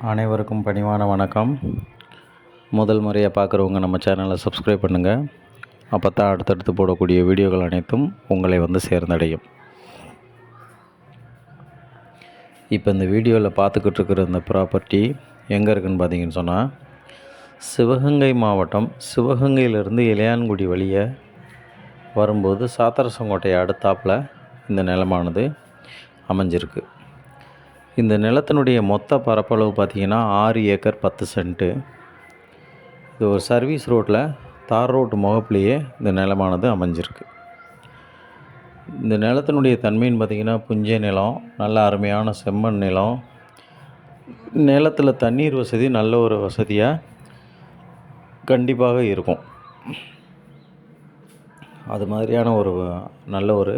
அனைவருக்கும் பணிவான வணக்கம். முதல் முறையாக பார்க்குறவங்க நம்ம சேனலை சப்ஸ்கிரைப் பண்ணுங்கள். அப்போ தான் அடுத்தடுத்து போடக்கூடிய வீடியோகள் அனைத்தும் உங்களை வந்து சேர்ந்தடையும். இப்போ இந்த வீடியோவில் பார்த்துக்கிட்டு இருக்கிற இந்த ப்ராப்பர்ட்டி எங்கே இருக்குதுன்னு பார்த்தீங்கன்னு சொன்னால், சிவகங்கை மாவட்டம் சிவகங்கையிலிருந்து இளையான்குடி வழியை வரும்போது சாத்தரசங்கோட்டை அடுத்தாப்பில் இந்த நிலமானது அமைஞ்சிருக்கு. இந்த நிலத்தினுடைய மொத்த பரப்பளவு பார்த்திங்கன்னா 6 ஏக்கர் 10 சென்ட்டு. இது ஒரு சர்வீஸ் ரோட்டில் தார் ரோட்டு முகப்புலேயே இந்த நிலமானது அமைஞ்சிருக்கு. இந்த நிலத்தினுடைய தன்மைன்னு பார்த்திங்கன்னா புஞ்சை நிலம், நல்ல அருமையான செம்மண் நிலம். நிலத்தில் தண்ணீர் வசதி நல்ல ஒரு வசதியாக கண்டிப்பாக இருக்கும். அது மாதிரியான ஒரு நல்ல ஒரு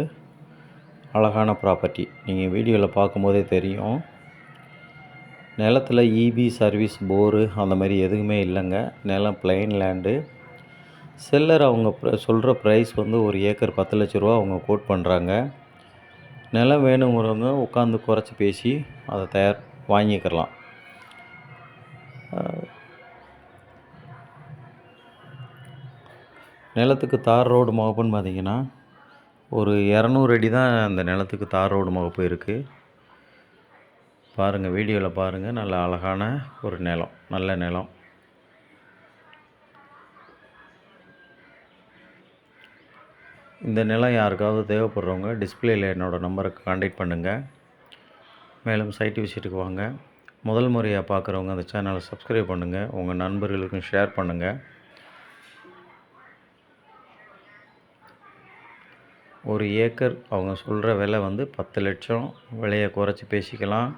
அழகான ப்ராப்பர்ட்டி. நீங்கள் வீடியோவில் பார்க்கும்போதே தெரியும். நிலத்தில் இபி சர்வீஸ் போரு அந்த மாதிரி எதுவுமே இல்லைங்க. நிலம் பிளைன் லேண்டு. செல்லர் அவங்க சொல்கிற ப்ரைஸ் வந்து 1 ஏக்கர் 10 லட்ச ரூபா அவங்க கோட் பண்ணுறாங்க. நிலம் வேணுங்கிறவங்க உட்காந்து குறைச்சி பேசி அதை வாங்கிக்கலாம். நிலத்துக்கு தார் ரோடு முகப்புன்னு பார்த்திங்கன்னா ஒரு 200 அடி தான் அந்த நிலத்துக்கு தார் ரோடு முகப்பு இருக்குது. பாருங்கள், வீடியோவில் பாருங்கள். நல்ல அழகான ஒரு நிலம், நல்ல நிலம். இந்த நிலம் யாருக்காவது தேவைப்படுறவங்க டிஸ்பிளேயில் என்னோடய நம்பருக்கு கான்டாக்ட் பண்ணுங்கள். மேலும் சைட் விசிட்டுக்கு வாங்க. முதல் முறையாக பார்க்குறவங்க அந்த சேனலை சப்ஸ்கிரைப் பண்ணுங்கள். உங்கள் நண்பர்களுக்கும் ஷேர் பண்ணுங்கள். 1 ஏக்கர் அவங்க சொல்கிற விலை வந்து 10 லட்சம். விலையை குறைச்சி பேசிக்கலாம்.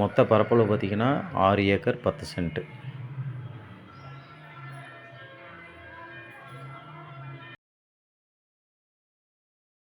மொத்த பரப்பளவு பார்த்திங்கன்னா 6 ஏக்கர் 10 சென்ட்டு.